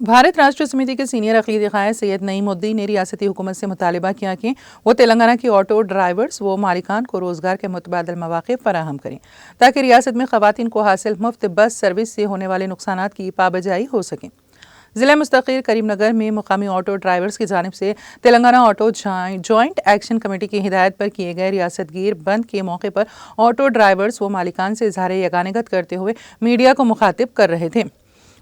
भारत राष्ट्र समिति के सीनियर अक़लीदी क़ायद सैयद नईमुद्दीन ने रियासती हुकूमत से मुतालबा किया कि वो तेलंगाना की ऑटो ड्राइवर्स व मालिकान को रोज़गार के मुतबादल मौक़े फराहम करें ताकि रियासत में ख़वातीन को हासिल मुफ्त बस सर्विस से होने वाले नुकसानात की पाबजाई हो सके। ज़िला मुस्तक़िल करीमनगर में मुकामी ऑटो ड्राइवर्स की जानिब से Telangana auto joint action committee की हिदायत पर किए गए रियासत गिर बंद के मौके पर ऑटो ड्राइवर्स व मालिकान से इज़हार यगानगत करते हुए मीडिया को मुखातिब कर रहे थे।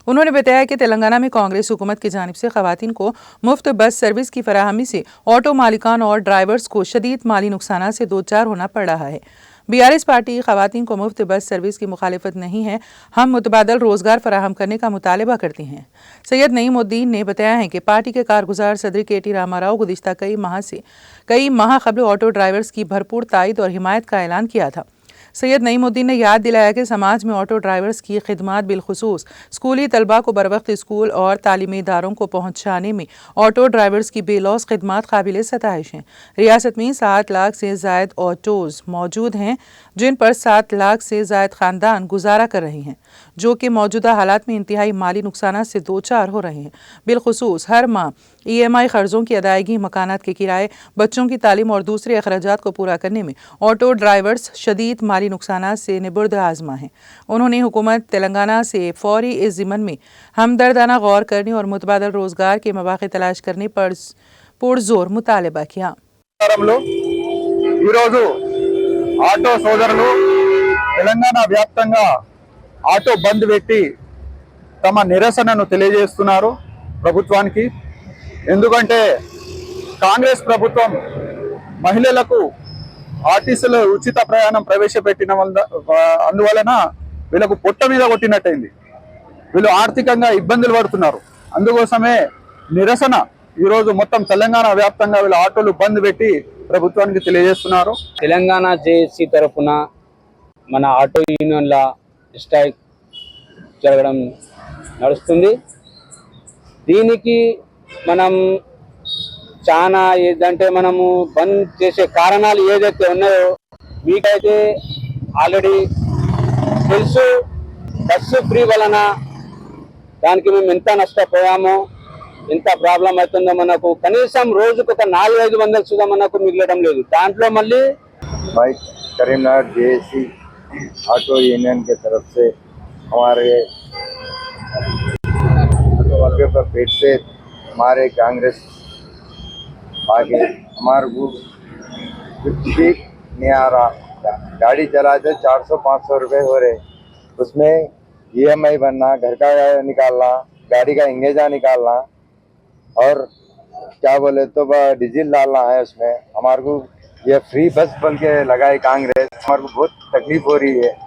उन्होंने बताया कि तेलंगाना में कांग्रेस हुकूमत की जानिब से ख़वातीन को मुफ्त बस सर्विस की फराहमी से ऑटो मालिकान और ड्राइवर्स को शदीद माली नुकसान से दो चार होना पड़ रहा है। BRS पार्टी ख़वातीन को मुफ्त बस सर्विस की मुखालिफत नहीं है, हम मुतबादल रोज़गार फराहम करने का मुतालबा करती हैं। सैयद नईमुद्दीन ने बताया है कि पार्टी के कारगुजार सदर KT रामाराव गुज़िश्ता कई माह क़ब्ल ऑटो ड्राइवर्स की भरपूर तायद और हिमायत का ऐलान किया था। सैयद नईमुद्दीन ने याद दिलाया कि समाज में ऑटो ड्राइवर्स की खिदमात बिलखुसूस स्कूली तलबा को बरवक्त स्कूल और तालीमी इदारों को पहुँचाने में ऑटो ड्राइवर्स की बेलौस खिदमात काबिल सताइश हैं। रियासत में 7 लाख से ज़ायद ऑटोज़ मौजूद हैं जिन पर 7 लाख से ज़ायद ख़ानदान गुजारा कर रहे हैं, जो कि मौजूदा हालात में इंतहाई माली नुकसान से दो चार हो रहे हैं। बिलखुसूस हर माह EMI क़र्ज़ों की अदायगी, मकानात के किराए, बच्चों की तालीम और दूसरे अखराजात को पूरा करने में ऑटो ड्राइवर्स शदीद माली नुकसान से निबुर्द आज़मा हैं। उन्होंने हुकूमत तेलंगाना से फौरी इस ज़िमन में हमदर्दाना गौर करने और मुतबादल रोज़गार के मौक़े तलाश करने पर पुरज़ोर मुतालबा किया। ఆటో సోదరులు తెలంగాణ వ్యాప్తంగా ఆటో బంద్ పెట్టి తమ నిరసనను తెలియజేస్తున్నారు ప్రభుత్వానికి. ఎందుకంటే కాంగ్రెస్ ప్రభుత్వం మహిళలకు ఆర్టీసీలో ఉచిత ప్రయాణం ప్రవేశపెట్టిన అందువలన వీళ్ళకు పొట్ట మీద కొట్టినట్టయింది. వీళ్ళు ఆర్థికంగా ఇబ్బందులు పడుతున్నారు. అందుకోసమే నిరసన ఈరోజు మొత్తం తెలంగాణ వ్యాప్తంగా వీళ్ళు ఆటోలు బంద్ పెట్టి ప్రభుత్వానికి తెలియజేస్తున్నారు. తెలంగాణ జేఏసీ తరఫున మన ఆటో యూనియన్ల స్ట్రైక్ జరగడం నడుస్తుంది. దీనికి మనం చాలా ఏదంటే మనము బంద్ చేసే కారణాలు ఏదైతే ఉన్నాయో మీకైతే ఆల్రెడీ తెలుసు. బస్సు ఫ్రీ వలన దానికి మేము ఎంత నష్టపోయామో, ఎంత ప్రాబ్లం అవుతుందో మనకు కనీసం రోజుకు ఒక 4-5 వందలు సుధా మనకు మిగలడం లేదు. దాంట్లో మళ్ళీ भाई करीमनगर JAC ऑटो यूनियन की तरफ से हमारे वर्ग पर पेट से हमारे कांग्रेस आगे हमारे को ठीक नहीं आ रहा. गाड़ी चलाते 400-500 रुपये हो रहे, उसमें EMI भरना, घर का निकालना, गाड़ी का इंगेजा निकालना और क्या बोले तो डीजल डालना है उसमें. हमारे को ये फ्री बस बन के लगाई कांग्रेस, हमारे को बहुत तकलीफ हो रही है.